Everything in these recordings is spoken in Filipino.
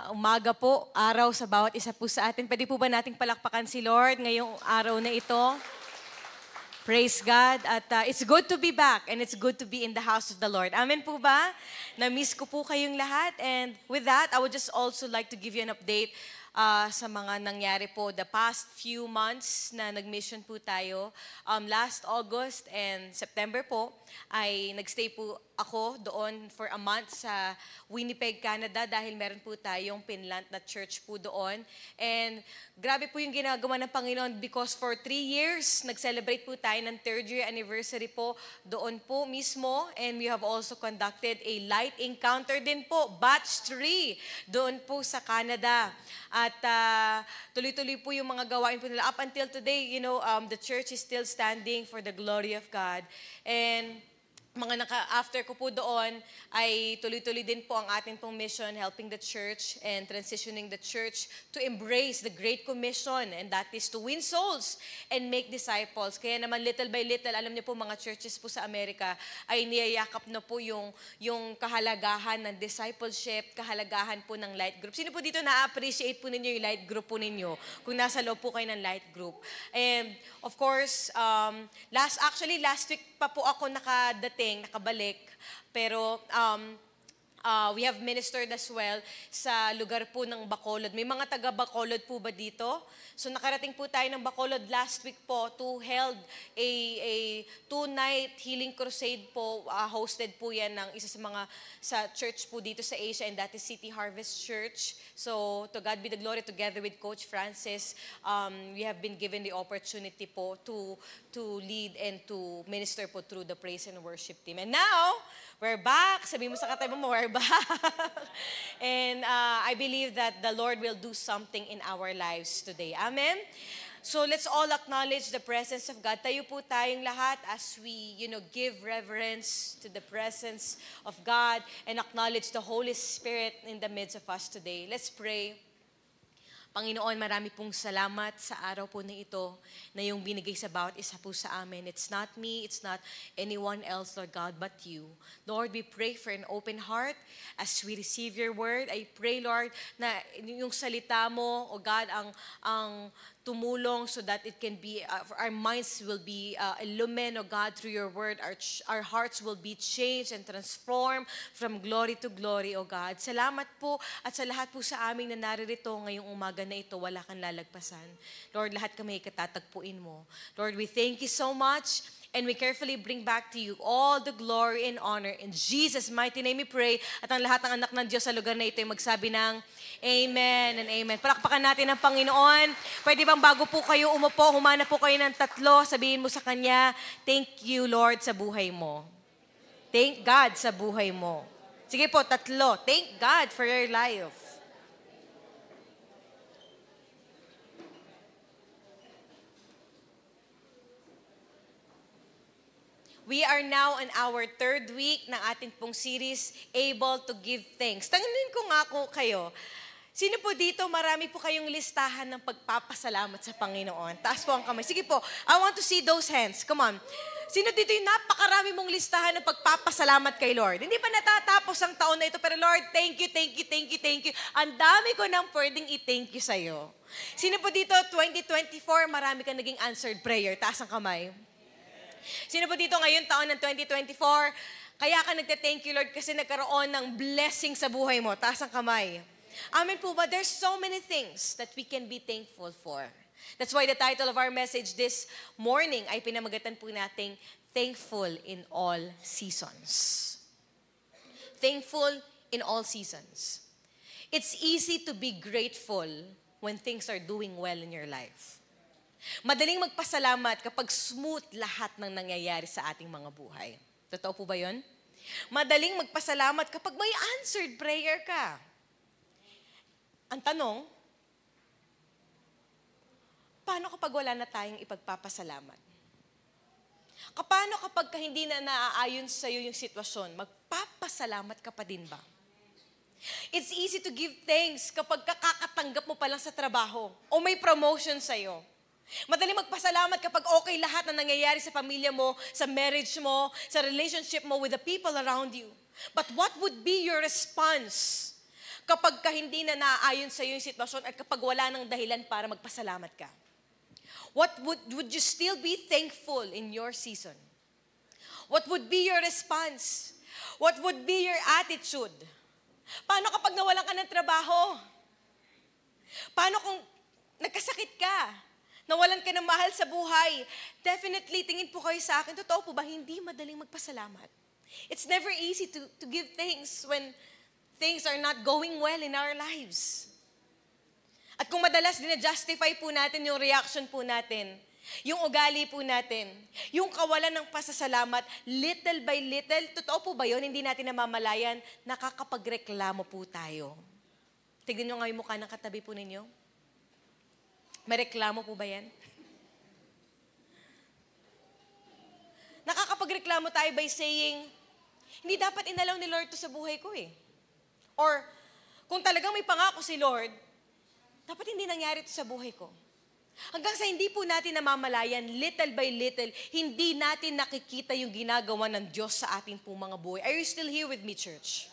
umaga po, araw sa bawat isa po sa atin. Pwede po ba nating palakpakan si Lord ngayong araw na ito? Praise God. At it's good to be back and it's good to be in the house of the Lord. Amen po ba? Na-miss ko po kayong lahat. And with that, I would just also like to give you an update sa mga nangyari po the past few months na nag-mission po tayo. Last August and September po, ay nagstay po ako doon for a month sa Winnipeg, Canada dahil meron po tayong pinlant na church po doon. And grabe po yung ginagawa ng Panginoon because for 3 years, nag-celebrate po tayo ng 3rd year anniversary po doon po mismo. And we have also conducted a light encounter din po, batch 3, doon po sa Canada. At tuloy-tuloy po yung mga gawain po nila. Up until today, the church is still standing for the glory of God. And after ko po doon, ay tuloy-tuloy din po ang ating pong mission, helping the church and transitioning the church to embrace the Great Commission, and that is to win souls and make disciples. Kaya naman little by little, alam niyo po mga churches po sa Amerika ay niyayakap na po yung kahalagahan ng discipleship, kahalagahan po ng light group. Sino po dito na-appreciate po ninyo yung light group po ninyo? Kung nasa loob po kayo ng light group. And of course, last week pa po ako nakabalik, pero we have ministered as well sa lugar po ng Bacolod. May mga taga Bacolod po ba dito? So nakarating po tayo ng Bacolod last week po to held a 2-night healing crusade po. Hosted po yan ng isa sa church po dito sa Asia, and that is City Harvest Church. So to God be the glory, together with Coach Francis, we have been given the opportunity po to lead and to minister po through the praise and worship team. And now, we're back. Sabi mo sa katabi mo, we're back. And I believe that the Lord will do something in our lives today. Amen? So let's all acknowledge the presence of God. Tayo po tayong lahat as we, give reverence to the presence of God and acknowledge the Holy Spirit in the midst of us today. Let's pray. Panginoon, marami pong salamat sa araw po na ito na yung binigay sa bawat isa po sa amin. It's not me, it's not anyone else, Lord God, but you. Lord, we pray for an open heart as we receive your word. I pray, Lord, na yung salita mo, O God, ang tumulong so that it can be, our minds will be illumined, O God, through your word. Our hearts will be changed and transformed from glory to glory, O God. Salamat po at sa lahat po sa aming na naririto ngayong umaga na ito, wala kang lalagpasan. Lord, lahat kami katatagpuin mo. Lord, we thank you so much. And we carefully bring back to you all the glory and honor. In Jesus' mighty name we pray. At ang lahat ng anak ng Diyos sa lugar na ito ay magsabi ng Amen and Amen. Palakpakan natin ang Panginoon. Pwede bang bago po kayo umupo, humana po kayo ng 3, sabihin mo sa Kanya, thank you Lord sa buhay mo. Thank God sa buhay mo. Sige po, 3. Thank God for your life. We are now in our 3rd week ng ating pong series, Able to Give Thanks. Tanungin ko nga ako kayo, sino po dito, marami po kayong listahan ng pagpapasalamat sa Panginoon? Taas po ang kamay. Sige po, I want to see those hands. Come on. Sino dito yung napakarami mong listahan ng pagpapasalamat kay Lord? Hindi pa natatapos ang taon na ito, pero Lord, thank you, thank you, thank you, thank you. Ang dami ko nang pwedeng i-thank you sa'yo. Sino po dito, 2024, marami kang naging answered prayer? Taas ang kamay. Sino po dito ngayon taon ng 2024, kaya ka nagte-thank you Lord kasi nagkaroon ng blessing sa buhay mo? Taas ang kamay. Amen po ba? There's so many things that we can be thankful for. That's why the title of our message this morning ay pinamagatan po nating Thankful in All Seasons. Thankful in all seasons. It's easy to be grateful when things are doing well in your life. Madaling magpasalamat kapag smooth lahat ng nangyayari sa ating mga buhay. Totoo po ba yun? Madaling magpasalamat kapag may answered prayer ka. Ang tanong, paano kapag wala na tayong ipagpapasalamat? Paano kapag hindi na naaayon sa'yo yung sitwasyon, magpapasalamat ka pa din ba? It's easy to give thanks kapag kakakatanggap mo pa lang sa trabaho o may promotion sa'yo. Madaling magpasalamat kapag okay lahat na nangyayari sa pamilya mo, sa marriage mo, sa relationship mo with the people around you. But what would be your response kapag ka hindi na naaayon sa iyo yung sitwasyon at kapag wala ng dahilan para magpasalamat ka? Would you still be thankful in your season? What would be your response? What would be your attitude? Paano kapag nawalan ka ng trabaho? Paano kung nagkasakit ka? Nawalan ka ng mahal sa buhay? Definitely, tingin po kayo sa akin, totoo po ba, hindi madaling magpasalamat. It's never easy to give thanks when things are not going well in our lives. At kung madalas dinajustify po natin yung reaction po natin, yung ugali po natin, yung kawalan ng pasasalamat, little by little, totoo po ba yun? Hindi natin namamalayan, nakakapagreklamo po tayo. Tignan nyo nga yung mukha ng katabi po ninyo. May reklamo po ba yan? Nakakapagreklamo tayo by saying, hindi dapat inalaw ni Lord to sa buhay ko eh. Or, kung talagang may pangako si Lord, dapat hindi nangyari to sa buhay ko. Hanggang sa hindi po natin namamalayan, little by little, hindi natin nakikita yung ginagawa ng Diyos sa ating pong mga buhay. Are you still here with me, church?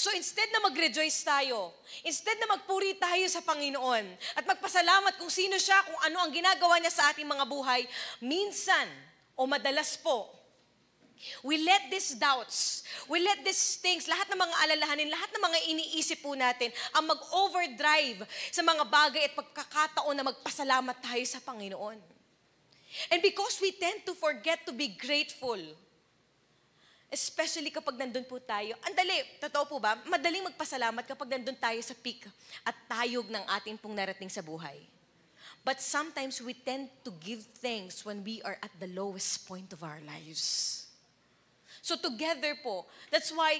So instead na mag-rejoice tayo, instead na magpuri tayo sa Panginoon, at magpasalamat kung sino siya, kung ano ang ginagawa niya sa ating mga buhay, minsan, o madalas po, we let these doubts, we let these things, lahat ng mga alalahanin, lahat ng mga iniisip po natin, ang mag-overdrive sa mga bagay at pagkakataon na magpasalamat tayo sa Panginoon. And because we tend to forget to be grateful, especially kapag nandun po tayo, totoo po ba, madaling magpasalamat kapag nandun tayo sa peak at tayog ng ating pong narating sa buhay. But sometimes we tend to give thanks when we are at the lowest point of our lives. So together po, that's why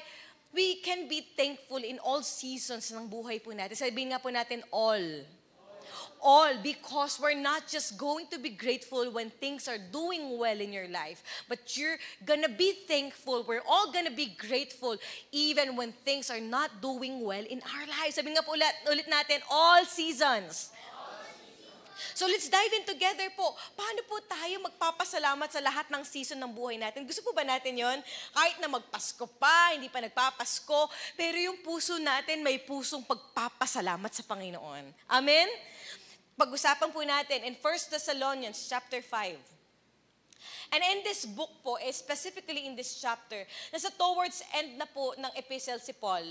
we can be thankful in all seasons ng buhay po natin. Sabihin nga po natin all. All, because we're not just going to be grateful when things are doing well in your life, but you're gonna be thankful. We're all gonna be grateful even when things are not doing well in our lives. Sabihin nga po ulit natin, all seasons. So let's dive in together po. Paano po tayo magpapasalamat sa lahat ng season ng buhay natin? Gusto po ba natin yon? Kahit na magpasko pa, hindi pa nagpapasko, pero yung puso natin may pusong pagpapasalamat sa Panginoon. Amen? Pag-usapan po natin in 1 Thessalonians chapter 5. And in this book po, specifically in this chapter, nasa towards end na po ng epistle si Paul.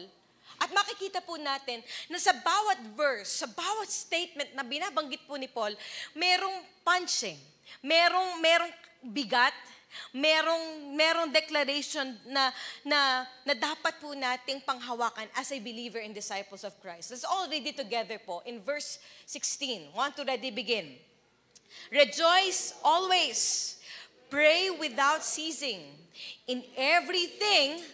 At makikita po natin na sa bawat verse, sa bawat statement na binabanggit po ni Paul, merong punching, merong bigat, merong declaration na dapat po nating panghawakan as a believer and disciples of Christ. Let's all read it together po in verse 16. Want to ready begin? Rejoice always, pray without ceasing. In everything,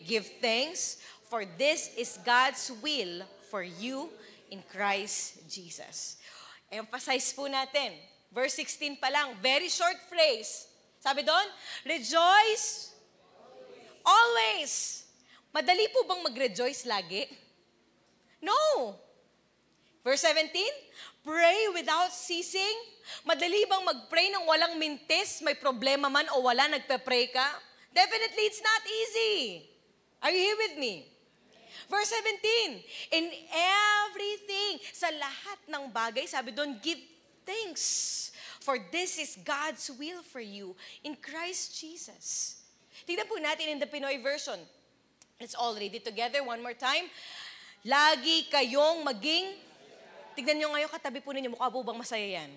give thanks, for this is God's will for you in Christ Jesus. Emphasize po natin. Verse 16 pa lang, very short phrase. Sabi doon, rejoice always. Madali po bang mag-rejoice lagi? No. Verse 17, pray without ceasing. Madali bang mag-pray nang walang mintis, may problema man o wala, nagpe-pray ka? Definitely, it's not easy. Are you here with me? Verse 17, in everything, sa lahat ng bagay, sabi doon, give thanks. For this is God's will for you in Christ Jesus. Tingnan po natin in the Pinoy version. Let's all read it together one more time. Lagi kayong maging, tignan nyo ngayon katabi po ninyo, mukha po bang masaya yan?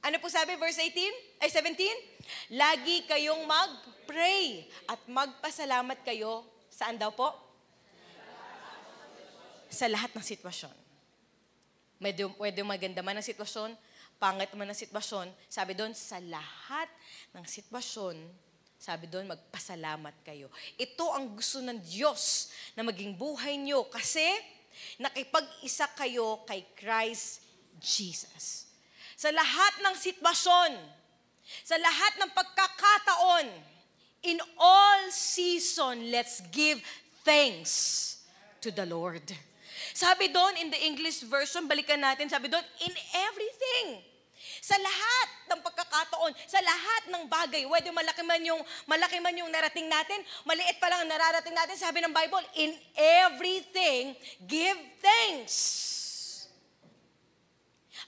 Ano po sabi, verse 17? Lagi kayong mag-pray at magpasalamat kayo. Saan daw po? Sa lahat ng sitwasyon. Pwede maganda man ang sitwasyon, pangit man ang sitwasyon. Sabi doon, sa lahat ng sitwasyon, sabi doon, magpasalamat kayo. Ito ang gusto ng Diyos na maging buhay nyo kasi nakipag-isa kayo kay Christ Jesus. Sa lahat ng sitwasyon, sa lahat ng pagkakataon, in all season, let's give thanks to the Lord. Sabi doon, in the English version, balikan natin, sabi doon, in everything. Sa lahat ng pagkakataon, sa lahat ng bagay, whether malaki man yung narating natin, maliit pa lang ang nararating natin, sabi ng Bible, in everything, give thanks.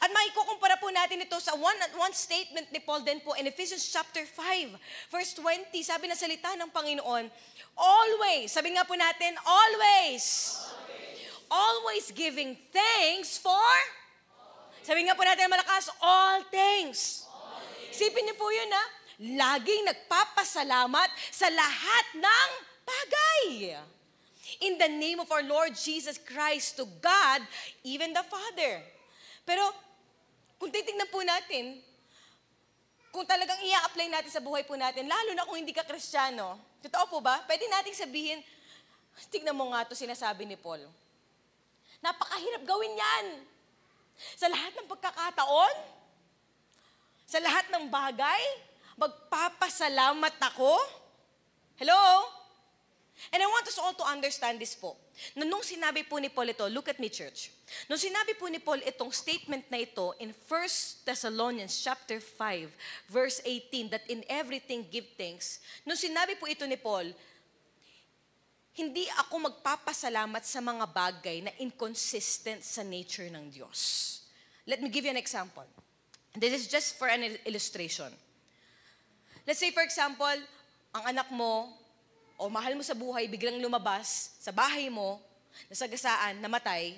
At maikukumpara po natin ito sa one statement ni Paul din po in Ephesians chapter 5, verse 20, sabi na salita ng Panginoon, always, sabi nga po natin, always giving thanks for, sabi nga po natin malakas, all things. Isipin niyo po yun laging nagpapasalamat sa lahat ng bagay. In the name of our Lord Jesus Christ to God, even the Father. Pero, kung titignan po natin, kung talagang i-apply natin sa buhay po natin, lalo na kung hindi ka Kristiyano, totoo po ba? Pwede nating sabihin, tignan mo nga ito sinasabi ni Paul. Napakahirap gawin yan. Sa lahat ng pagkakataon, sa lahat ng bagay, magpapasalamat ako. Hello? And I want us all to understand this po. Nung sinabi po ni Paul ito, look at me church. Nung sinabi po ni Paul itong statement na ito in 1 Thessalonians chapter 5, verse 18, that in everything give thanks. Nung sinabi po ito ni Paul, hindi ako magpapasalamat sa mga bagay na inconsistent sa nature ng Diyos. Let me give you an example. This is just for an illustration. Let's say for example, ang anak mo, o mahal mo sa buhay, biglang lumabas sa bahay mo, nasagasaan, namatay,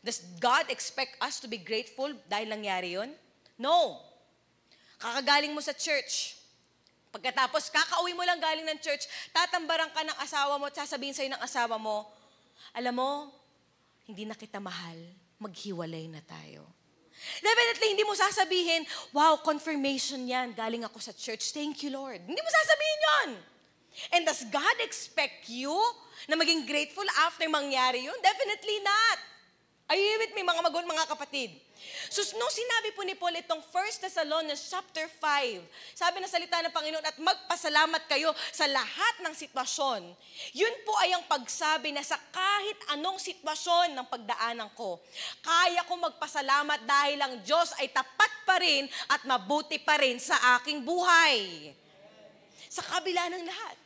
does God expect us to be grateful dahil nangyari yun? No. Kakagaling mo sa church. Pagkatapos, kakauwi mo lang galing ng church, tatambaran ka ng asawa mo at sasabihin sa'yo ng asawa mo, alam mo, hindi na kita mahal, maghiwalay na tayo. Definitely, hindi mo sasabihin, wow, confirmation yan, galing ako sa church, thank you Lord. Hindi mo sasabihin yon. And does God expect you na maging grateful after mangyari yun? Definitely not. Are you with me, mga kapatid? So, nung sinabi po ni Paul itong 1 Thessalonians chapter 5, sabi na salita ng Panginoon, at magpasalamat kayo sa lahat ng sitwasyon. Yun po ay ang pagsabi na sa kahit anong sitwasyon ng pagdaanan ko, kaya ko magpasalamat dahil ang Diyos ay tapat pa rin at mabuti pa rin sa aking buhay. Sa kabila ng lahat.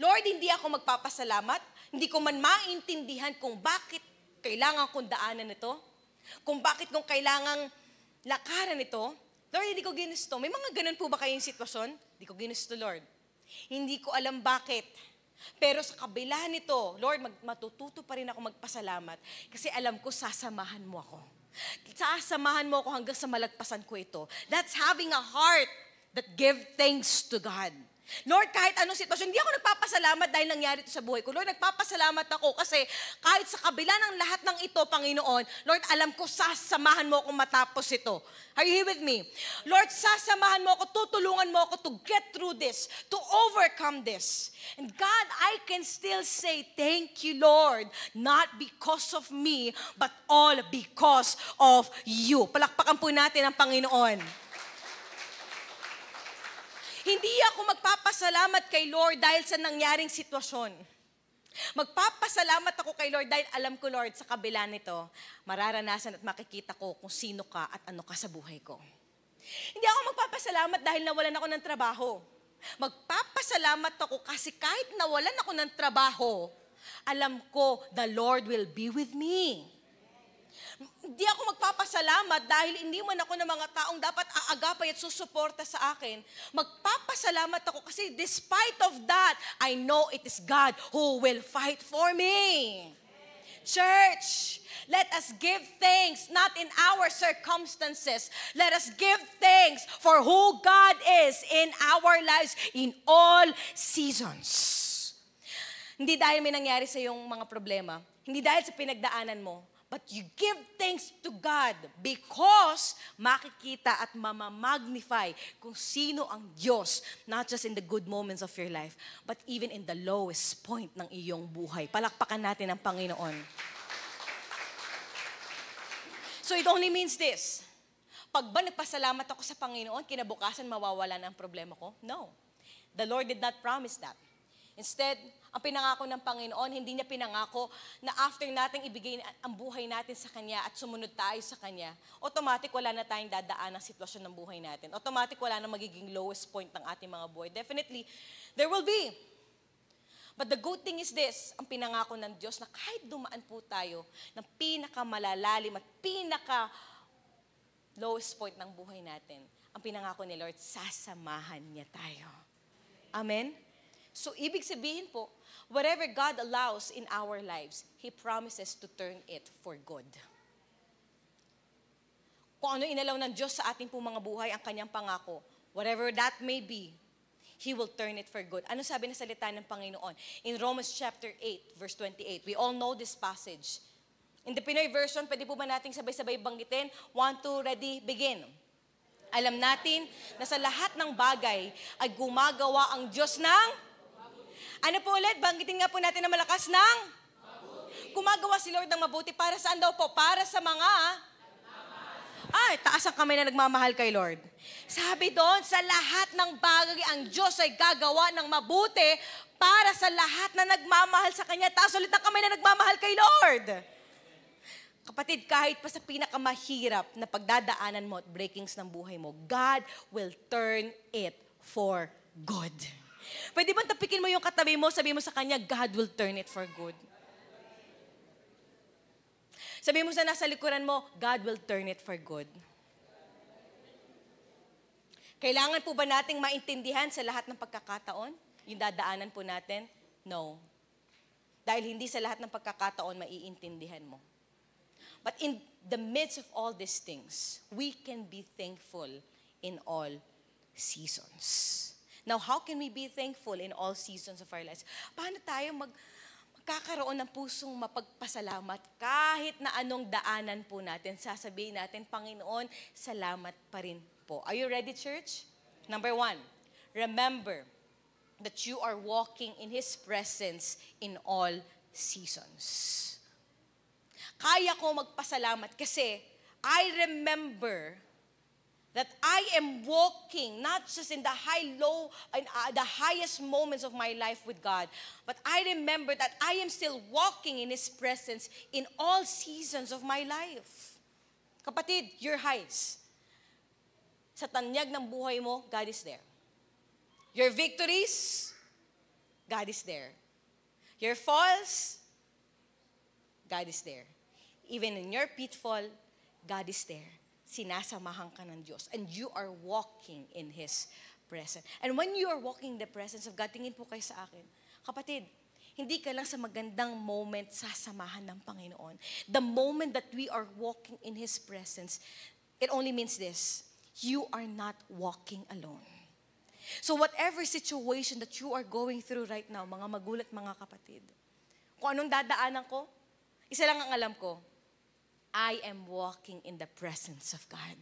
Lord, hindi ako magpapasalamat, hindi ko man maintindihan kung bakit kailangan kong daanan ito, kung bakit kong kailangang lakaran ito. Lord, hindi ko ginusto. May mga ganun po ba kayong sitwasyon? Hindi ko ginusto, Lord. Hindi ko alam bakit. Pero sa kabila nito, Lord, matututo pa rin ako magpasalamat kasi alam ko sasamahan mo ako. Sasamahan mo ako hanggang sa malagpasan ko ito. That's having a heart that give thanks to God. Lord, kahit anong sitwasyon, hindi ako nagpapasalamat dahil nangyari ito sa buhay ko. Lord, nagpapasalamat ako kasi kahit sa kabila ng lahat ng ito, Panginoon, Lord, alam ko sasamahan mo akong matapos ito. Are you here with me? Lord, sasamahan mo ako, tutulungan mo ako to get through this, to overcome this. And God, I can still say, thank you, Lord, not because of me, but all because of you. Palakpakan po natin ang Panginoon. Hindi ako magpapasalamat kay Lord dahil sa nangyaring sitwasyon. Magpapasalamat ako kay Lord dahil alam ko, Lord, sa kabila nito, mararanasan at makikita ko kung sino ka at ano ka sa buhay ko. Hindi ako magpapasalamat dahil nawalan ako ng trabaho. Magpapasalamat ako kasi kahit nawalan ako ng trabaho, alam ko, the Lord will be with me. Hindi ako magpapasalamat dahil iniwan ako ng mga taong dapat aagapay at susuporta sa akin. Magpapasalamat ako kasi despite of that, I know it is God who will fight for me. Church, let us give thanks not in our circumstances. Let us give thanks for who God is in our lives in all seasons. Hindi dahil may nangyari sa iyong mga problema, hindi dahil sa pinagdaanan mo, but you give thanks to God because makikita at mamamagnify kung sino ang Diyos, not just in the good moments of your life, but even in the lowest point ng iyong buhay. Palakpakan natin ang Panginoon. So it only means this. Pag ba nagpasalamat ako sa Panginoon, kinabukasan mawawala na ang problema ko? No. The Lord did not promise that. Instead, Ang pinangako ng Panginoon, hindi niya pinangako na after nating ibigay ang buhay natin sa Kanya at sumunod tayo sa Kanya, automatic wala na tayong dadaan ng sitwasyon ng buhay natin. Automatic wala na magiging lowest point ng ating mga buhay. Definitely, there will be. But the good thing is this, ang pinangako ng Diyos na kahit dumaan po tayo ng pinakamalalalim at lowest point ng buhay natin, ang pinangako ni Lord, sasamahan niya tayo. Amen? So, ibig sabihin po, whatever God allows in our lives, He promises to turn it for good. Kung ano inalaw ng Diyos sa ating po mga buhay, ang Kanyang pangako, whatever that may be, He will turn it for good. Ano sabi ng salita ng Panginoon? In Romans chapter 8, verse 28, we all know this passage. In the Pinoy version, pwede po ba nating sabay-sabay banggitin? 1, 2, ready, begin. Alam natin na sa lahat ng bagay ay gumagawa ang Diyos ng... Ano po ulit? Banggitin nga po natin na malakas ng... Gumagawa si Lord ng mabuti. Para saan daw po? Para sa mga... Ay, taas ang kamay na nagmamahal kay Lord. Sabi doon, sa lahat ng bagay ang Diyos ay gagawa ng mabuti para sa lahat na nagmamahal sa Kanya. Taas ulit ang kamay na nagmamahal kay Lord. Kapatid, kahit pa sa pinakamahirap na pagdadaanan mo at breakings ng buhay mo, God will turn it for good. Pwede bang tapikin mo yung katabi mo, sabihin mo sa Kanya, God will turn it for good. Sabihin mo sa nasa likuran mo, God will turn it for good. Kailangan po ba nating maintindihan sa lahat ng pagkakataon? Yung dadaanan po natin? No. Dahil hindi sa lahat ng pagkakataon maiintindihan mo. But in the midst of all these things, we can be thankful in all seasons. Now, how can we be thankful in all seasons of our lives? Paano tayo magkakaroon ng pusong mapagpasalamat kahit na anong daanan po natin? Sasabihin natin, Panginoon, salamat pa rin po. Are you ready, church? Number 1, remember that you are walking in His presence in all seasons. Kaya ko magpasalamat kasi I remember that I am walking not just in the the highest moments of my life with God, but I remember that I am still walking in His presence in all seasons of my life. Kapatid, your highs. Sa tanyag ng buhay mo, God is there. Your victories, God is there. Your falls, God is there. Even in your pitfall, God is there. Sinasamahan ka ng Diyos. And you are walking in His presence. And when you are walking in the presence of God, tingin po kayo sa akin. Kapatid, hindi ka lang sa magandang moment sasamahan ng Panginoon. The moment that we are walking in His presence, it only means this: you are not walking alone. So whatever situation that you are going through right now, mga magulat, mga kapatid, kung anong dadaanan ko, isa lang ang alam ko, I am walking in the presence of God.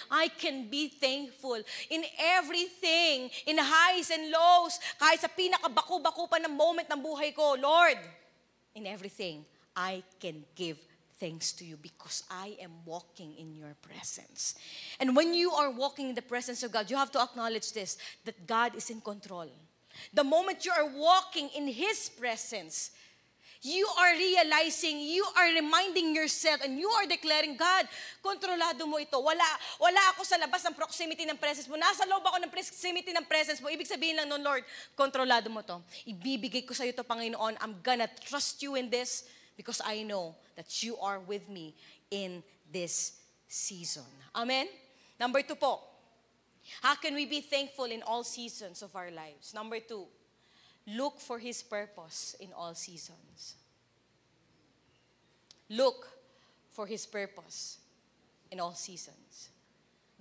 I can be thankful in everything, in highs and lows, kahit sa pinakabaku-baku pa ng moment ng buhay ko. Lord, in everything, I can give thanks to you because I am walking in your presence. And when you are walking in the presence of God, you have to acknowledge this, that God is in control. The moment you are walking in His presence, you are realizing, you are reminding yourself, and you are declaring, God, kontrolado mo ito. Wala ako sa labas ng proximity ng presence mo. Nasa loob ako ng proximity ng presence mo. Ibig sabihin lang nun, Lord, kontrolado mo to. Ibibigay ko sa iyo to, Panginoon. I'm gonna trust you in this because I know that you are with me in this season. Amen? Number 2 po. How can we be thankful in all seasons of our lives? Number 2. Look for His purpose in all seasons. Look for His purpose in all seasons.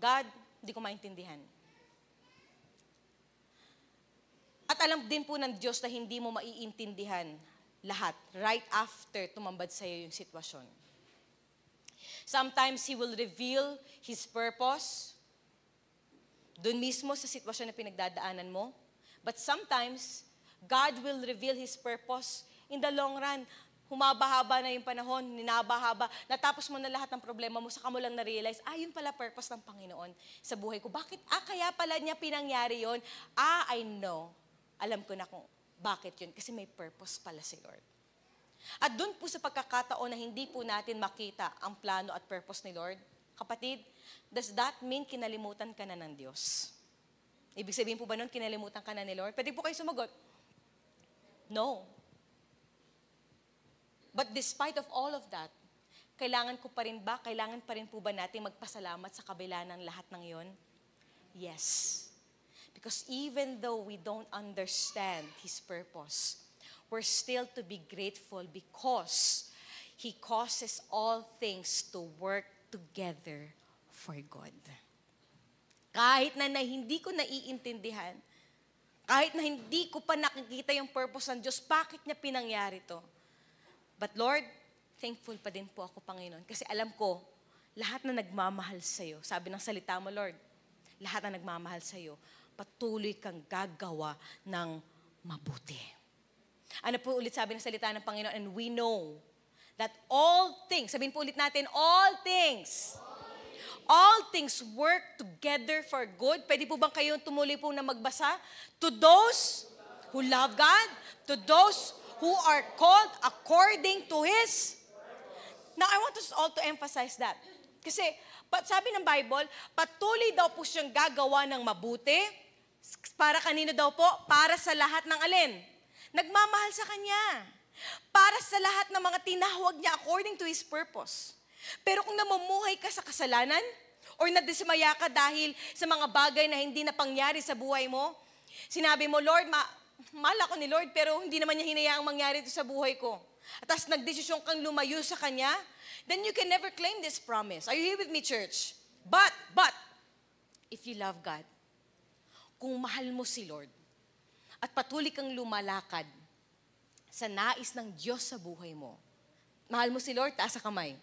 God, hindi ko maintindihan. At alam din po ng Diyos na hindi mo maiintindihan lahat right after tumambad sa iyo yung sitwasyon. Sometimes He will reveal His purpose doon mismo sa sitwasyon na pinagdadaanan mo. But sometimes, God will reveal His purpose in the long run. Humaba-haba na yung panahon, ninabahaba, natapos mo na lahat ng problema mo, saka mo lang na-realize, yun pala purpose ng Panginoon sa buhay ko. Bakit? Kaya pala niya pinangyari yon? I know. Alam ko na kung Bakit yun? Kasi may purpose pala si Lord. At doon po sa pagkakataon na hindi po natin makita ang plano at purpose ni Lord, kapatid, does that mean kinalimutan ka na ng Diyos? Ibig sabihin po ba nun, kinalimutan ka na ni Lord? Pwede po kayo sumagot. No. But despite of all of that, kailangan pa rin po ba natin magpasalamat sa kabila ng lahat ng yon? Yes. Because even though we don't understand His purpose, we're still to be grateful because He causes all things to work together for good. Kahit na hindi ko naiintindihan, kahit na hindi ko pa nakikita yung purpose ng Diyos, bakit niya pinangyari to? But Lord, thankful pa din po ako, Panginoon, kasi alam ko, lahat na nagmamahal sa'yo, sabi ng salita mo, Lord, lahat na nagmamahal sa'yo, patuloy kang gagawa ng mabuti. Ano po ulit sabi ng salita ng Panginoon? And we know that all things, sabihin po ulit natin, all things work together for good. Pwede po bang kayong tumuloy po na magbasa? To those who love God, to those who are called according to His. Now, I want us all to emphasize that. Kasi, sabi ng Bible, patuloy daw po siyang gagawa ng mabuti. Para kanino daw po? Para sa lahat ng alin? Nagmamahal sa Kanya. Para sa lahat ng mga tinawag niya according to His purpose. Pero kung namumuhay ka sa kasalanan, or nadismaya ka dahil sa mga bagay na hindi na pangyari sa buhay mo, sinabi mo, Lord, mahal ako ni Lord, pero hindi naman niya hinayaang mangyari ito sa buhay ko. At as nagdesisyon kang lumayo sa Kanya, then you can never claim this promise. Are you here with me, church? But, if you love God, kung mahal mo si Lord, at patuloy kang lumalakad sa nais ng Diyos sa buhay mo, mahal mo si Lord, taas sa kamay.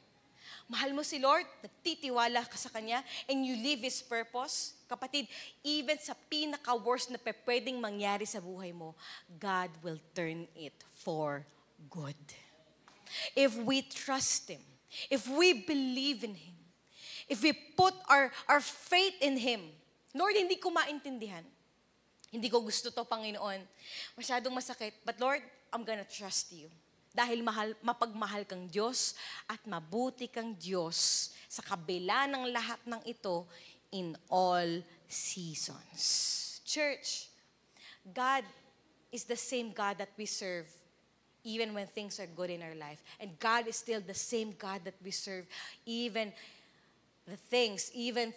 Mahal mo si Lord, nagtitiwala ka sa Kanya, and you live His purpose, kapatid, even sa pinaka-worst na pwedeng mangyari sa buhay mo, God will turn it for good. If we trust Him, if we believe in Him, if we put our faith in Him, Lord, hindi ko maintindihan. Hindi ko gusto to, Panginoon. Masyadong masakit. But Lord, I'm gonna trust You. Dahil mapagmahal kang Diyos at mabuti kang Diyos sa kabila ng lahat ng ito in all seasons. Church, God is the same God that we serve even when things are good in our life. And God is still the same God that we serve even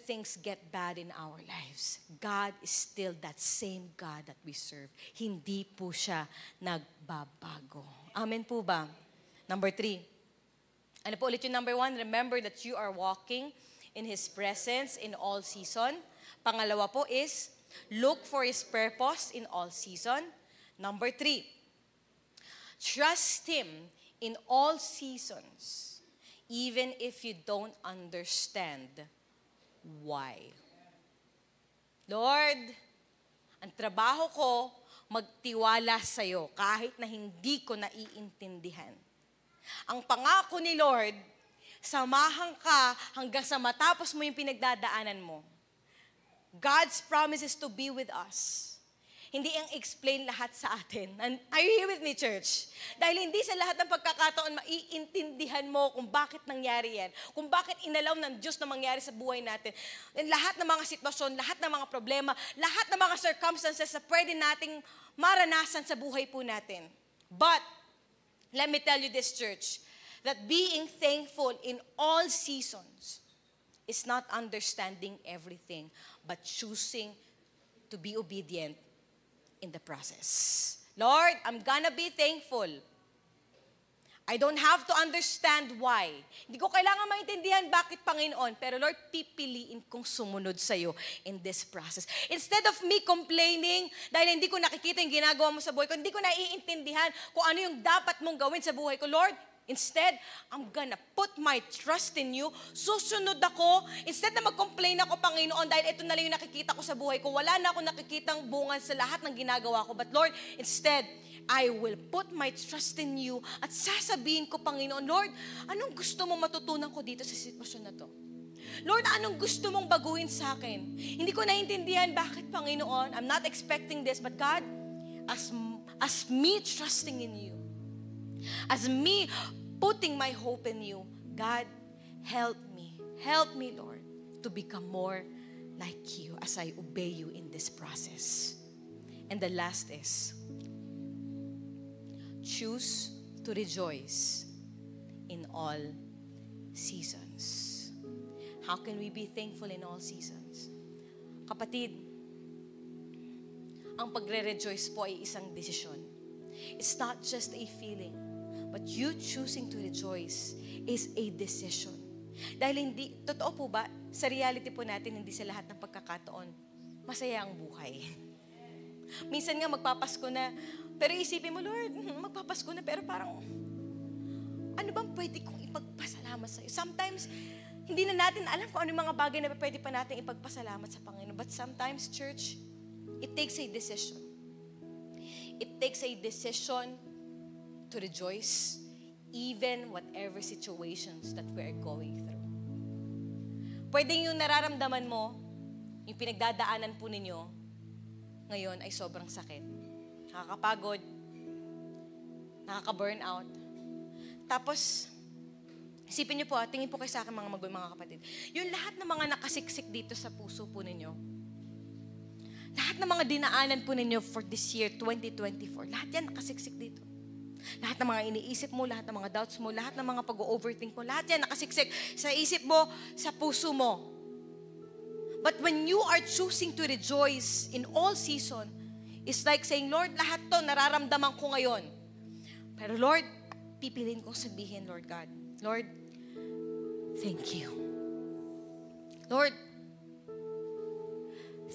things get bad in our lives. God is still that same God that we serve. Hindi po siya nagbabago. Amen po ba? Number 3. Ano po ulit yung number 1? Remember that you are walking in His presence in all season. Pangalawa po is, look for His purpose in all season. Number 3, trust Him in all seasons, even if you don't understand why. Lord, ang trabaho ko, magtiwala sa'yo kahit na hindi ko naiintindihan. Ang pangako ni Lord, samahan ka hanggang sa matapos mo yung pinagdadaanan mo. God's promise is to be with us. Hindi ang explain lahat sa atin. And are you here with me, church? Dahil hindi sa lahat ng pagkakataon maiintindihan mo kung bakit nangyari yan, kung bakit inalaw ng Diyos na mangyari sa buhay natin. And lahat ng mga sitwasyon, lahat ng mga problema, lahat ng mga circumstances na pwede nating maranasan sa buhay po natin. But, let me tell you this, church, that being thankful in all seasons is not understanding everything, but choosing to be obedient in the process. Lord, I'm gonna be thankful. I don't have to understand why. Hindi ko kailangan maintindihan bakit, Panginoon. Pero Lord, pipiliin kong sumunod sa'yo in this process. Instead of me complaining, dahil hindi ko nakikita yung ginagawa mo sa buhay ko, hindi ko naiintindihan kung ano yung dapat mong gawin sa buhay ko, Lord, instead, I'm gonna put my trust in You. Susunod ako. Instead na mag-complain ako, Panginoon, dahil ito na lang yung nakikita ko sa buhay ko. Wala na ako nakikitang bunga sa lahat ng ginagawa ko. But Lord, instead, I will put my trust in You at sasabihin ko, Panginoon, Lord, anong gusto mong matutunan ko dito sa sitwasyon na to? Lord, anong gusto mong baguhin sa akin? Hindi ko naiintindihan bakit, Panginoon. I'm not expecting this, but God, as me trusting in you, as me putting my hope in you, God, help me, Lord, to become more like you as I obey you in this process. And the last is, choose to rejoice in all seasons. How can we be thankful in all seasons? Kapatid, ang pagre-rejoice po ay isang desisyon. It's not just a feeling, but you choosing to rejoice is a decision. Dahil hindi, totoo po ba, sa reality po natin, hindi sa lahat ng pagkakataon, masaya ang buhay. Minsan nga magpapasko na, pero isipin mo, Lord, magpapasko na, pero parang, ano bang pwede kong ipagpasalamat sa'yo? Sometimes, hindi na natin alam kung ano yung mga bagay na pwede pa natin ipagpasalamat sa Panginoon. But sometimes, church, it takes a decision. It takes a decision to rejoice, even whatever situations that we are going through. Pwedeng yung nararamdaman mo, yung pinagdadaanan po ninyo, ngayon ay sobrang sakit. Nakakapagod, nakaka-burnout. Tapos, isipin niyo po, tingin po kayo sa akin mga kapatid, yung lahat ng mga nakasiksik dito sa puso po ninyo, lahat ng mga dinaanan po ninyo for this year, 2024, lahat yan nakasiksik dito. Lahat ng mga iniisip mo, lahat ng mga doubts mo, lahat ng mga pag-overthink mo, lahat yan nakasiksik sa isip mo, sa puso mo. But when you are choosing to rejoice in all season, it's like saying, Lord, lahat to nararamdaman ko ngayon. Pero Lord, pipiliin kong sabihin, Lord God, Lord, thank you. Lord,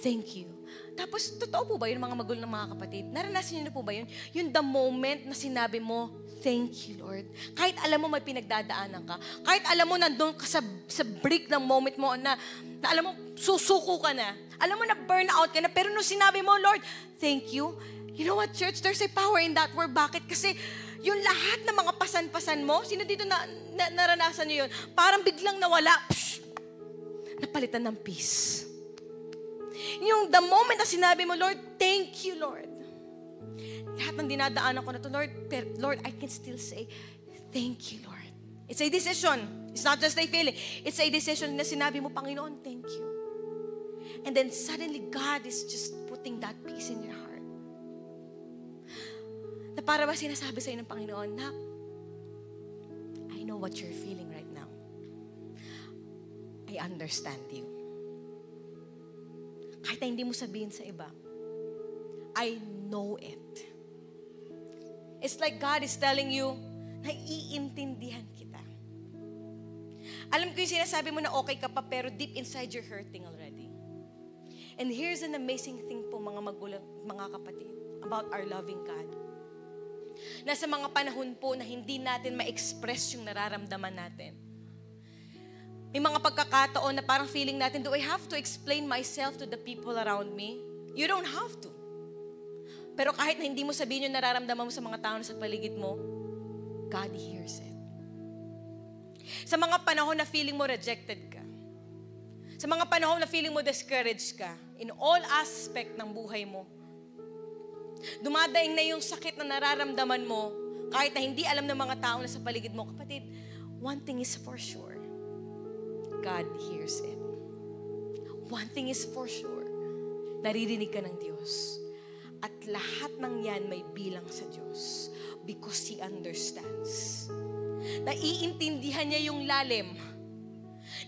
thank you. Tapos, totoo po ba yun, mga magulang ng mga kapatid? Naranasan niyo na po ba yun? Yung the moment na sinabi mo, thank you, Lord. Kahit alam mo may pinagdadaanan ka, kahit alam mo nandun ka sa break ng moment mo na alam mo, susuko ka na. Alam mo na burnout ka na, pero nung sinabi mo, Lord, thank you. You know what, church? There's a power in that word. Bakit? Kasi yung lahat ng mga pasan-pasan mo, sino dito naranasan niyo yun? Parang biglang nawala. Napalitan ng peace. Yung the moment na sinabi mo, Lord, thank you, Lord. Lahat ng dinadaanan ko na to, Lord, pero Lord, I can still say, thank you, Lord. It's a decision. It's not just a feeling. It's a decision na sinabi mo, Panginoon, thank you. And then suddenly, God is just putting that peace in your heart. Na para ba sinasabi sa'yo ng Panginoon, Nak, I know what you're feeling right now. I understand you. Kahit na hindi mo sabihin sa iba, I know it. It's like God is telling you, naiintindihan kita. Alam ko yung sinasabi mo na okay ka pa, pero deep inside you're hurting already. And here's an amazing thing po, mga magulang, mga kapatid, about our loving God. Nasa mga panahon po na hindi natin ma-express yung nararamdaman natin. May mga pagkakataon na parang feeling natin, do I have to explain myself to the people around me? You don't have to. Pero kahit na hindi mo sabihin yung nararamdaman mo sa mga tao na sa paligid mo, God hears it. Sa mga panahon na feeling mo rejected ka, sa mga panahon na feeling mo discouraged ka, in all aspect ng buhay mo, dumadaing na yung sakit na nararamdaman mo, kahit na hindi alam ng mga tao na sa paligid mo, kapatid, one thing is for sure, God hears it. One thing is for sure, naririnig ka ng Diyos. At lahat ng yan may bilang sa Diyos because He understands. Naiintindihan niya yung lalim.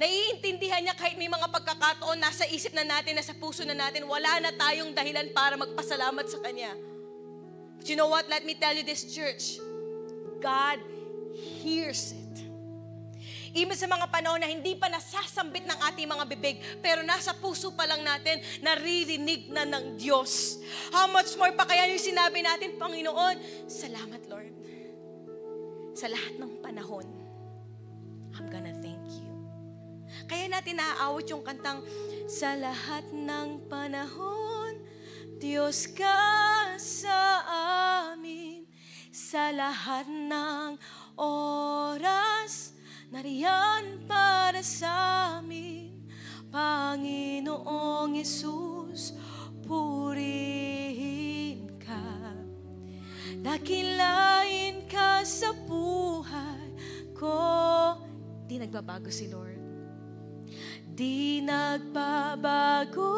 Naiintindihan niya kahit may mga pagkakataon nasa isip na natin, nasa puso na natin, wala na tayong dahilan para magpasalamat sa Kanya. But you know what? Let me tell you this, church. God hears it. Even sa mga panahon na hindi pa nasasambit ng ating mga bibig, pero nasa puso pa lang natin, naririnig na ng Diyos. How much more pa kaya yung sinabi natin, Panginoon, salamat Lord. Sa lahat ng panahon, I'm gonna thank you. Kaya natin naaawit yung kantang, sa lahat ng panahon, Diyos ka sa amin. Sa lahat ng oras, nariyan para sa amin, Panginoong Yesus, purihin ka. Dakilain ka sa buhay ko. Di nagbabago si Lord. Di nagbabago,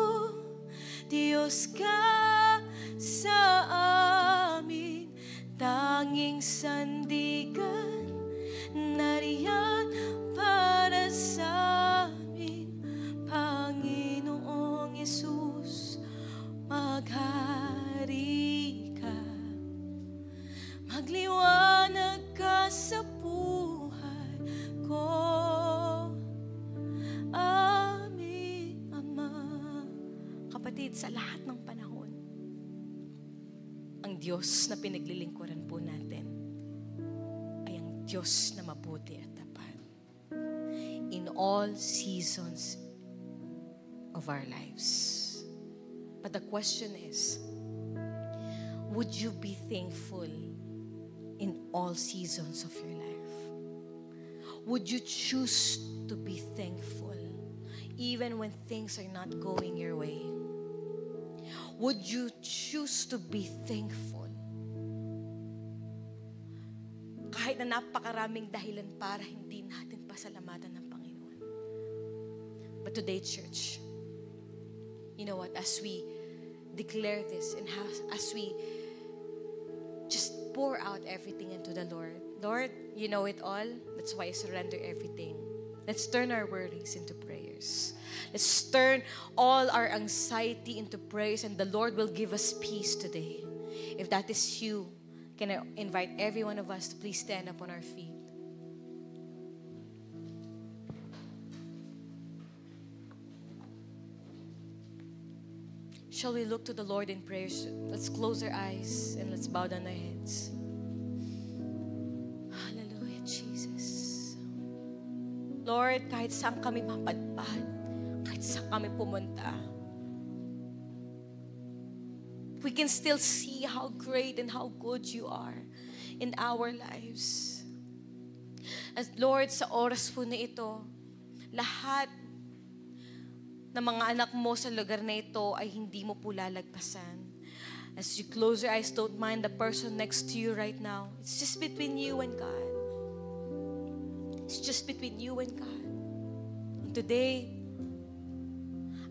Diyos ka sa amin. Tanging sandigan, nariyan para sa amin. Panginoong Yesus, maghari ka. Magliwanag ka sa buhay ko. Aming Ama. Kapatid, sa lahat ng panahon, ang Diyos na pinaglilingkuran po natin ay ang Diyos na mabuti at tapat. In all seasons of our lives. But the question is, would you be thankful in all seasons of your life? Would you choose to be thankful even when things are not going your way? Would you choose to be thankful kahit na napakaraming dahilan para hindi natin pasalamatan ng Panginoon? But today, church, you know what? As we declare this and as we just pour out everything into the Lord. Lord, you know it all. That's why I surrender everything. Let's turn our worries into prayers. Let's turn all our anxiety into praise, and the Lord will give us peace today. If that is you, can I invite every one of us to please stand up on our feet? Shall we look to the Lord in prayers? Let's close our eyes and let's bow down our heads. Hallelujah, Jesus. Lord, kahit saan kami mapadpad, kahit saan kami pumunta, we can still see how great and how good you are in our lives. As Lord, sa oras po na ito, lahat na mga anak mo sa lugar na ito ay hindi mo po lalagpasan. As you close your eyes, don't mind the person next to you right now. It's just between you and God. It's just between you and God. And today,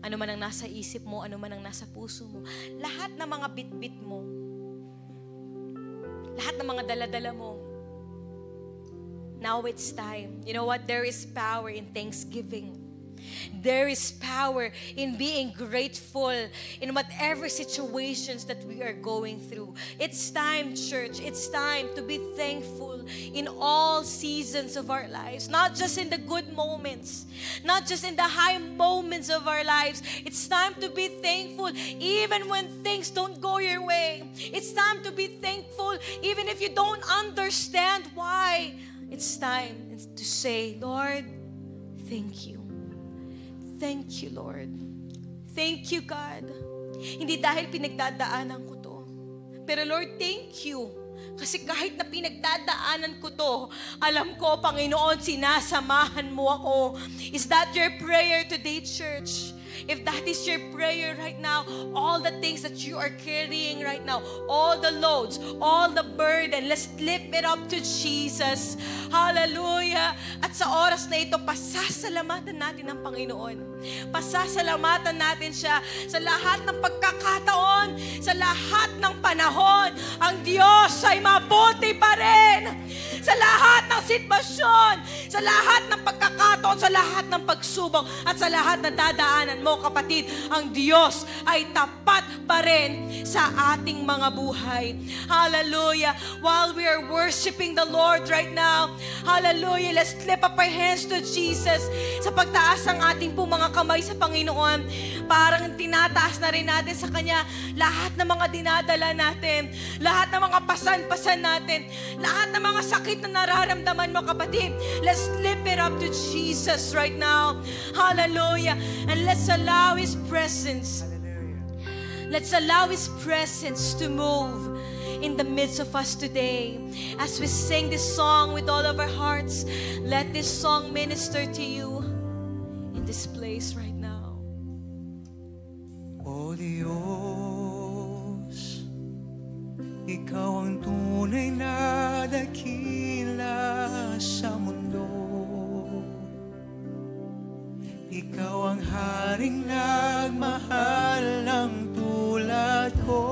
ano man ang nasa isip mo, ano man ang nasa puso mo, lahat ng mga bit-bit mo, lahat ng mga dala-dala mo, now it's time. You know what? There is power in thanksgiving. There is power in being grateful in whatever situations that we are going through. It's time, church. It's time to be thankful in all seasons of our lives. Not just in the good moments. Not just in the high moments of our lives. It's time to be thankful even when things don't go your way. It's time to be thankful even if you don't understand why. It's time to say, Lord, thank you. Thank you, Lord. Thank you, God. Hindi dahil pinagdadaanan ko to. Pero Lord, thank you. Kasi kahit na pinagdadaanan ko to, alam ko, Panginoon, sinasamahan mo ako. Is that your prayer today, church? If that is your prayer right now, all the things that you are carrying right now, all the loads, all the burden, let's lift it up to Jesus. Hallelujah. At sa oras na ito, pasasalamatan natin ang Panginoon. Pasasalamatan natin siya sa lahat ng pagkakataon, sa lahat ng panahon. Ang Diyos ay mabuti pa rin. Sa lahat ng sitwasyon, sa lahat ng pagkakataon, sa lahat ng pagsubok, at sa lahat ng dadaanan mo, kapatid, ang Diyos ay tapat pa rin sa ating mga buhay. Hallelujah. While we are worshiping the Lord right now, hallelujah, let's lift up our hands to Jesus. Sa pagtaas ng ating po mga kamay sa Panginoon, parang tinataas na rin natin sa Kanya lahat ng mga dinadala natin, lahat ng mga pasan-pasan natin, lahat ng mga sakit na nararamdaman mo, kapatid. Let's lift it up to Jesus right now. Hallelujah. And let's allow His presence. Let's allow His presence to move in the midst of us today. As we sing this song with all of our hearts, let this song minister to you in this place right now. O Diyos, Ikaw ang tunay dakila sa mundo. Ikaw ang haring nagmahal ng tulad ko.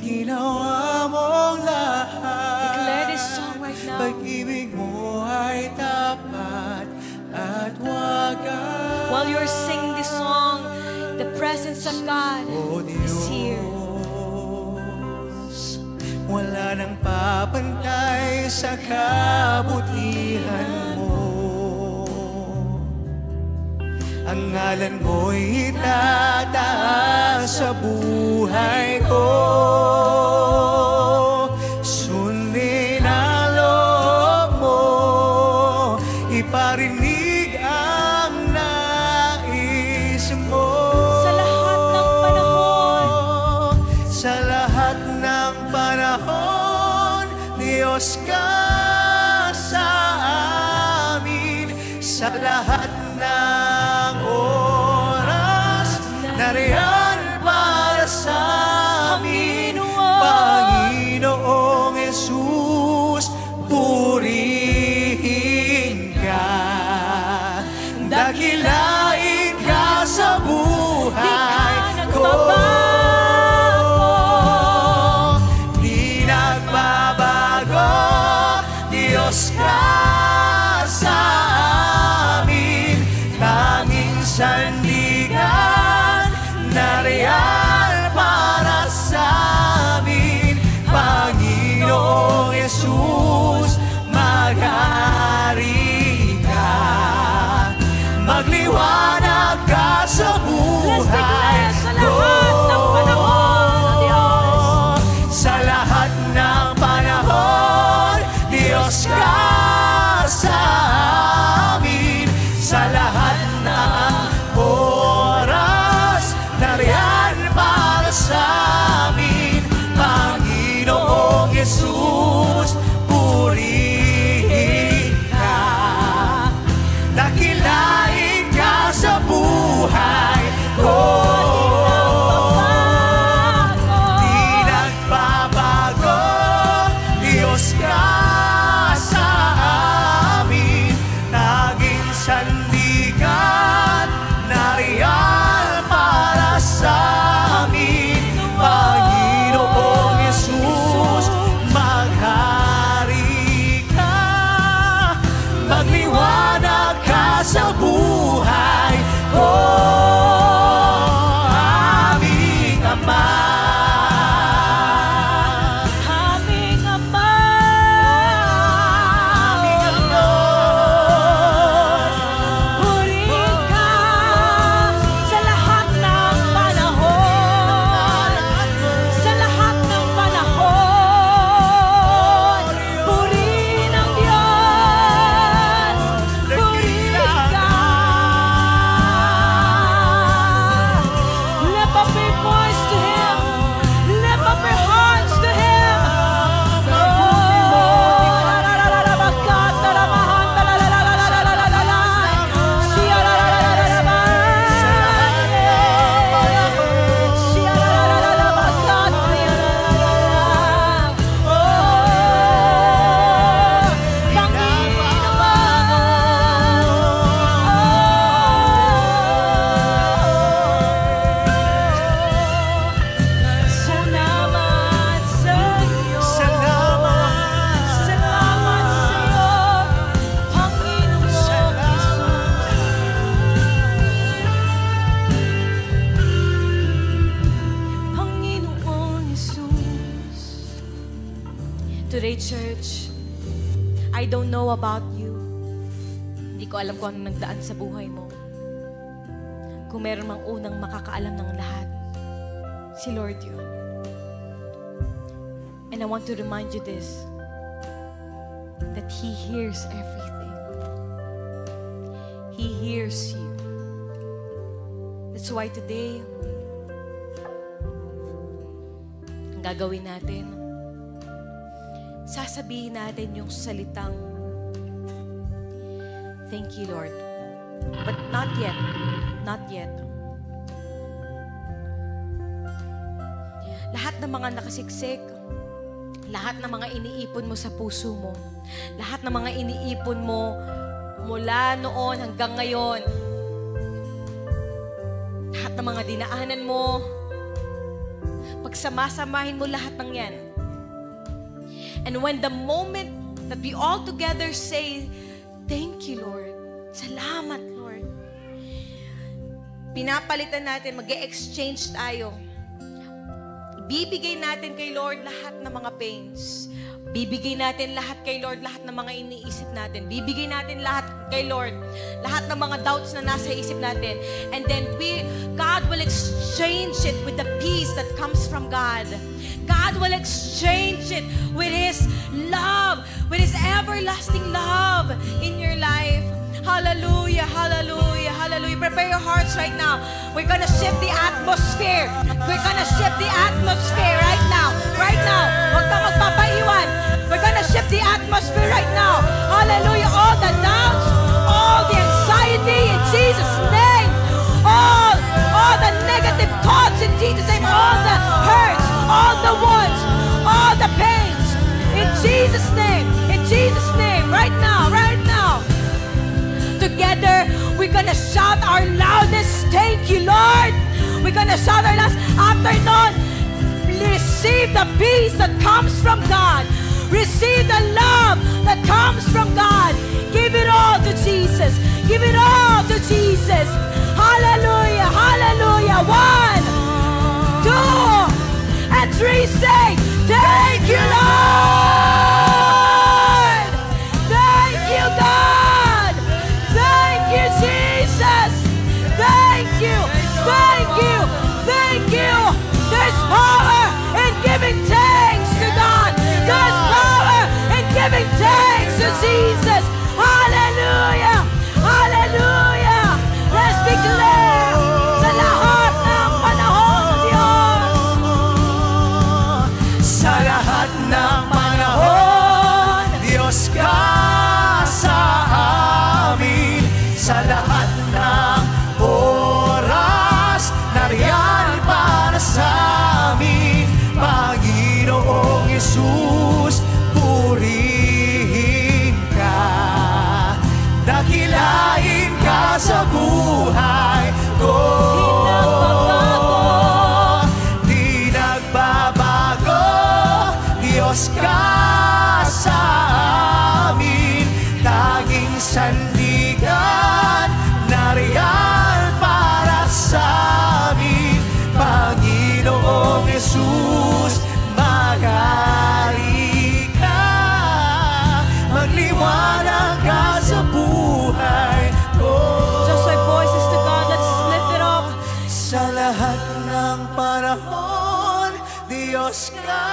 Ginawa mong lahat. Declare this song right now. Pag-ibig mo ay tapat at wagas. While you're singing this song, the presence of God O is here. Diyos, wala nang papantay sa kabutihan mo. Ang ngalan mo'y itataas sa buhay ko. Sundin ang loob mo, iparinig ang nais mo. Sa lahat ng panahon, Sa lahat ng panahon, Diyos ka sa amin. Sa lahat ng oras, nariyan para sa amin. Panginoong Jesus, purihin ka. Dakilain ka sa buhay ko. Di nagbabago, Diyos ka sa amin. Tanging sandigan, nariyan para sa amin. Panginoong Jesus, maghari ka. Magliwanag ka sa buhay ko. Sa lahat ng panahon, Diyos ka sa amin. Sa lahat ng oras, nariyan para sa amin. Panginoong Jesus, purihin ka. Dakilain ka sa buhay ko. Di nagbabago, Diyos ka sa amin. Tanging sandigan, nariyan para sa amin. Panginoong Jesus, maghari ka. Magliwanag ka sa buhay ko. Aming Ama. aming Ama. Aming Ama. Purihin ka sa lahat ng panahon. Sa lahat ng panahon. Purihin ang Diyos. Purihin ka. Lift up your voice to Him. Lift up your hearts to Him. Salamat sa iyo. Salamat. Salamat sa iyo, Panginoong Jesus. Panginoong Jesus. Today, church, I don't know about you. Hindi ko alam kung anong nagdaan sa buhay mo. Kung meron mang unang makakaalam ng lahat, si Lord yun. And I want to remind you this, that He hears everything. He hears you. That's why today, ang gagawin natin, sasabihin natin yung salitang, thank you, Lord. But not yet. Not yet. Lahat ng mga nakasiksik, lahat ng mga iniipon mo sa puso mo, lahat ng mga iniipon mo mula noon hanggang ngayon, lahat ng mga dinaanan mo, pagsamasamahin mo lahat ng yan. And when the moment that we all together say, thank you, Lord. Salamat, Lord. Pinapalitan natin, mag-e-exchange tayo. Bibigay natin kay Lord lahat ng mga pains. Bibigay natin lahat kay Lord, lahat ng mga iniisip natin. Bibigay natin lahat kay Lord, lahat ng mga doubts na nasa isip natin. And then God will exchange it with the peace that comes from God. God will exchange it with His love, with His everlasting love in your life. Hallelujah, hallelujah, hallelujah. Prepare your hearts right now. We're gonna shift the atmosphere. We're gonna shift the atmosphere right now. Right now. Huwag kang magpapaiwan. We're gonna shift the atmosphere right now. Hallelujah. All the doubts, all the anxiety in Jesus' name. All the negative thoughts in Jesus' name. All the hurts, all the wounds, all the pains. In Jesus' name. In Jesus' name. Right now. Right now. Together, we're gonna shout our loudest, thank you, Lord. We're gonna shout our last afternoon. Receive the peace that comes from God. Receive the love that comes from God. Give it all to Jesus. Give it all to Jesus. Hallelujah, hallelujah. 1, 2, and 3, say, thank you, Lord. Thank you, God. Thank you, Jesus. Thank you. Thank you. Thank you. There's power in giving thanks to God. There's power in giving thanks to Jesus. Hallelujah. Hallelujah. Let's declare sa lahat ng panahon ng Diyos. Sa lahat ng panahon, Diyos ka sa amin. Sa lahat ng oras, nariyan para sa amin. Panginoong Yesus, purihin ka. Dakilain ka sa buhay ko. Di nagbabago, Diyos ka sa amin. Tanging sandigan, nariyan para sa amin. Panginoong Yesus, maghari ka. Magliwanag ka sa buhay ko. Just like voices to God, let's lift it up. Sa lahat ng panahon, Diyos ka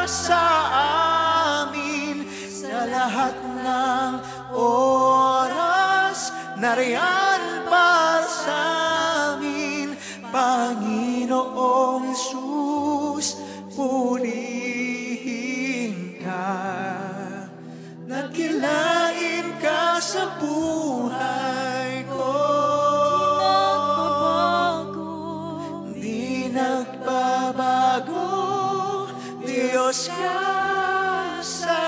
sa amin. Sa lahat ng oras, nariyan para sa amin. Panginoong Yesus, purihin ka. Nagkilain ka sa buhay ko. Di nagbabago, Diyos ka sa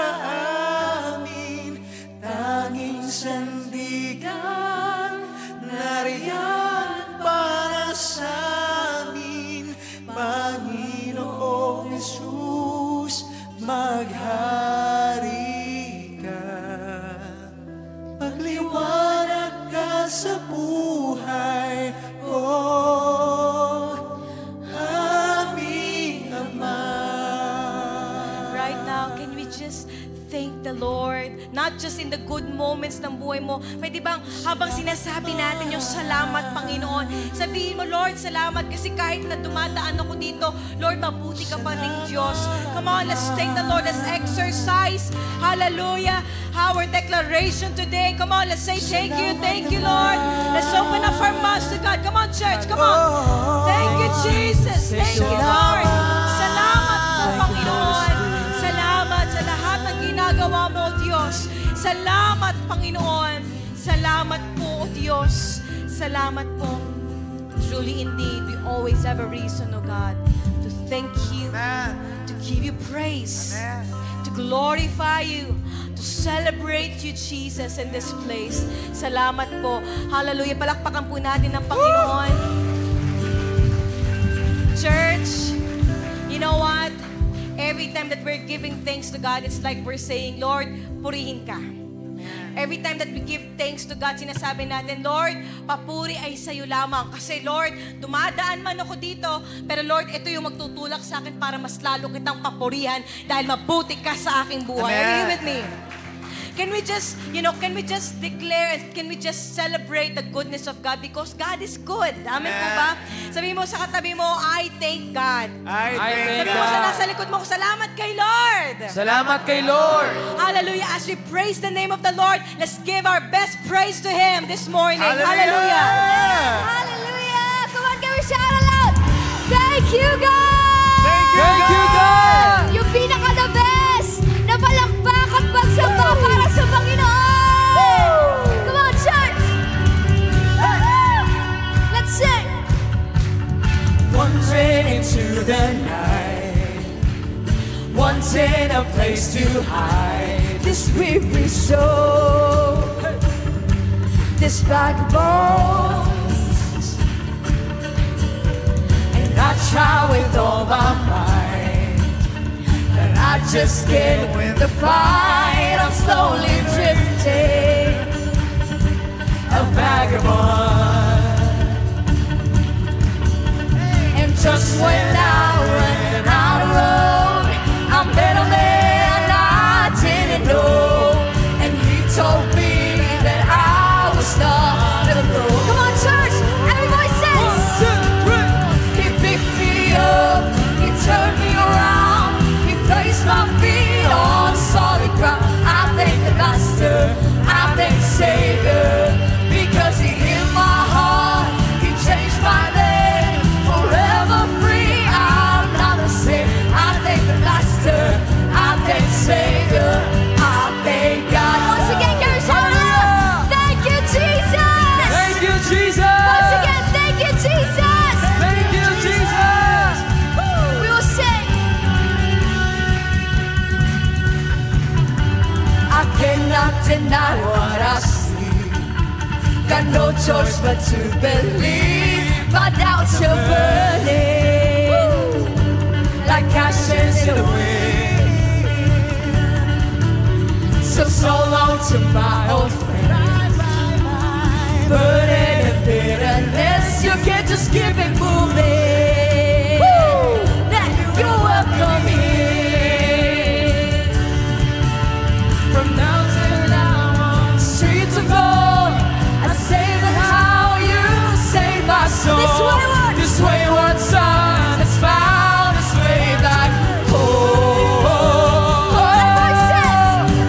amin. Tanging sandigan, nariyan para sa amin. Panginoong Yesus, maghari ka. Magliwanag ka sa buhay ko. Aming Ama. Right now, can we just thank the Lord? Not just in the good moments ng buhay mo. Pwede bang habang sinasabi natin yung salamat, Panginoon, sabihin mo, Lord, salamat kasi kahit na dumadaan ako dito, Lord, mabuti ka pa rin, Diyos. Come on, let's thank the Lord. Let's exercise. Hallelujah. Our declaration today. Come on, let's say thank you, Lord. Let's open up our mouths to God. Come on, church. Come on. Thank you, Jesus. Thank you, Lord. Salamat po, Panginoon. Salamat sa lahat ng ginagawa mo, Diyos. Salamat, Panginoon. Salamat po, O Diyos. Salamat po. Truly indeed, we always have a reason, O God, to thank you, to give you praise, to glorify you, to celebrate you, Jesus, in this place. Salamat po. Hallelujah. Palakpakan po natin ang Panginoon. Church, you know what? Every time that we're giving thanks to God, it's like we're saying, Lord, purihin ka. Every time that we give thanks to God, sinasabi natin, Lord, papuri ay sa'yo lamang. Kasi Lord, dumadaan man ako dito, pero Lord, ito yung magtutulak sa akin para mas lalo kitang papurihan dahil mabuti ka sa aking buhay. Amen. Are you with me? Can we just, can we just declare and can we just celebrate the goodness of God because God is good? Amen po ba? Sabihin mo sa katabi mo, I thank God. I thank Sabi mo sa God. nasa likod mo, salamat kay Lord. Salamat kay Lord. Hallelujah. As we praise the name of the Lord, let's give our best praise to Him this morning. Hallelujah. Hallelujah. Hallelujah! Come on, can we shout aloud? Thank you, God! Thank you, God. Yung pinaka-the best na palakpak at pagsamba para sa Panginoon! Come on, church! Let's sing! Wandering into the night, wanting a place to hide this weary soul, this bag of bones. And I try with all my might, but I just can't win the fight. I'm slowly drifting, a vagabond. And just when I ran out of road, I met a man I didn't know, and he told me that I was not alone. Come on, church! Every voice says! He picked me up, he turned me around, he placed my feet on solid ground. I thank the Master, I thank the Savior, because he healed my heart, he changed my name, forever free. I'm not the same. I thank the Master, I thank the Savior, I thank God. Once again, can we shout aloud? Thank you, Jesus! Thank you, Jesus. Once again, thank you, Jesus! Thank you, Jesus. We will sing! I cannot deny what I see. Got no choice but to believe. My doubts are burning like ashes in the wind. So long to my old friends. Burden and bitterness, you can't just keep it moving. That you're welcome here. From now till now, streets of gold, I say that how you saved my soul. This wayward son has found his way back home.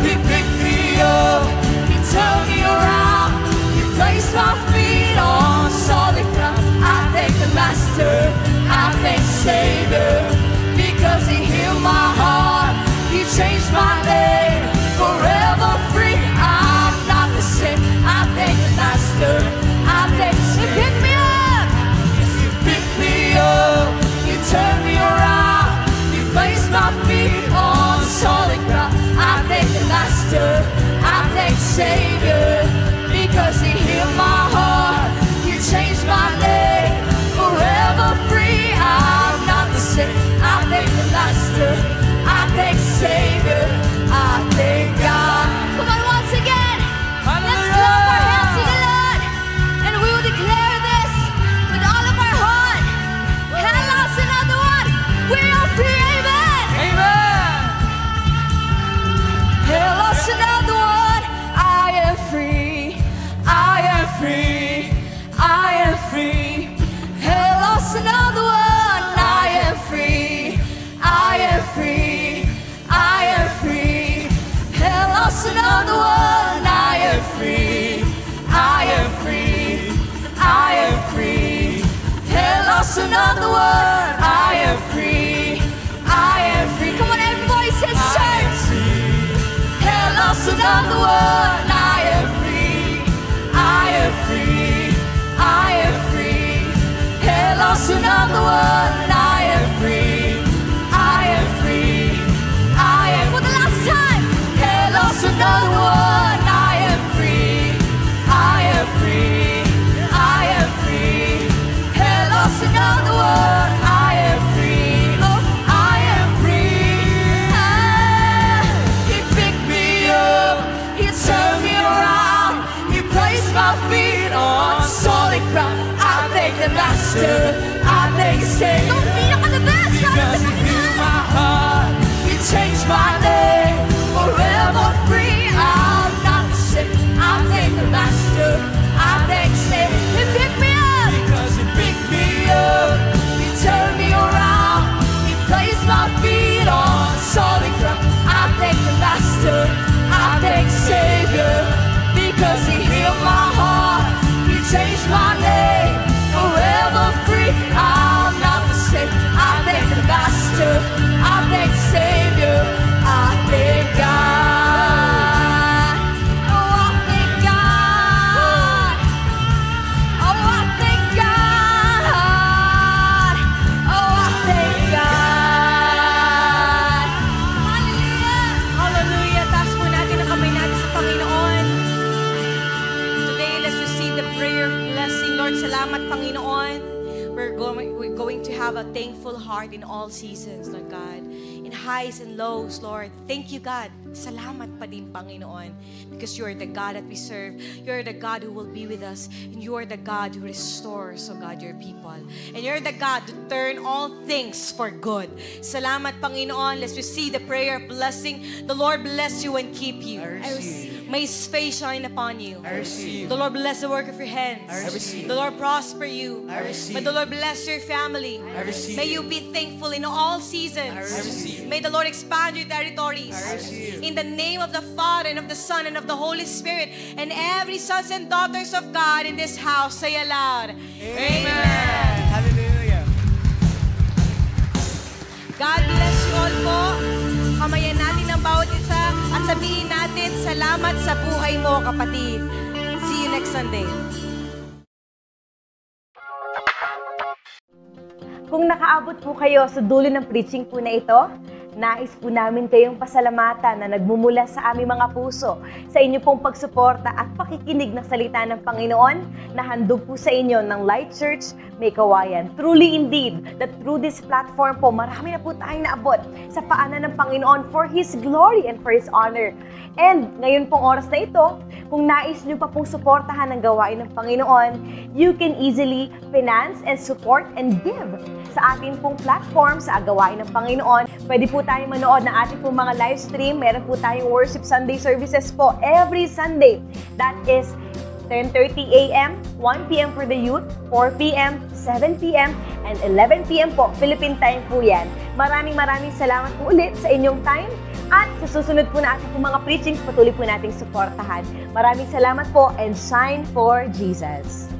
He picked me up, he turned me around, he placed my feet on solid ground. I thank the Master, I thank the Savior, because he healed my heart, he changed my name, forever free. I'm not the same. I thank the Master, I thank the Savior. Pick me up! You picked me up, you turned me around, you placed my feet on solid ground. I thank the Master, I thank the Savior, because he healed my heart. feet on solid ground. I thank the Master, I thank the Savior. Ikaw ang pinaka-the best. Because He healed my heart, He changed my name, forever free. I'm not the same. I thank the Master, I thank the Savior. He picked me up because He picked me up. He turned me around, He placed my feet on solid ground. I thank the Master, I thank the Savior, because He healed my heart, He changed my name, forever free. I'm not the same. I thank the Master, I thank the Savior, I thank God. Oh, I thank God. Oh, I thank God. Oh, I thank God. Hallelujah. Hallelujah. Taas po natin ang kamay natin sa Panginoon. Today, let's receive the prayer of blessing. Lord, salamat, Panginoon. We're going to have a thankful heart in all seasons, Lord God. In highs and lows, Lord. Thank you, God. Salamat pa din, Panginoon. Because you are the God that we serve. You are the God who will be with us. And you are the God who restores, oh God, your people. And you're the God to turn all things for good. Salamat, Panginoon. Let's receive the prayer of blessing. The Lord bless you and keep you. May His face shine upon you. The Lord bless the work of your hands. The Lord prosper you. May the Lord bless your family. May you be thankful in all seasons. May the Lord expand your territories. In the name of the Father and of the Son and of the Holy Spirit, and every sons and daughters of God in this house, say aloud, Amen. Hallelujah. God bless you all po. Kamayan natin ang bawat isa at sabihin natin, salamat sa buhay mo, kapatid. See you next Sunday. Kung nakaabot po kayo sa dulo ng preaching po na ito, nais po namin kayong pasalamatan na nagmumula sa aming mga puso sa inyo pong pagsuporta at pakikinig ng salita ng Panginoon na handog po sa inyo ng Light Church May Kawayan. Truly indeed, that through this platform po, marami na po tayong naabot sa paanan ng Panginoon for His glory and for His honor. And ngayon pong oras na ito, kung nais nyo pa pong suportahan ang gawain ng Panginoon, you can easily finance and support and give sa ating pong platform sa gawain ng Panginoon. Pwede po tayong manood ng ating pong mga live stream. Meron po tayong worship Sunday services po every Sunday. That is 10:30 a.m., 1 p.m. for the youth, 4 p.m., 7 p.m., and 11 p.m. po. Philippine time po yan. Maraming salamat po ulit sa inyong time. At sa susunod po na ating pong mga preachings, patuloy po nating suportahan. Maraming salamat po and shine for Jesus.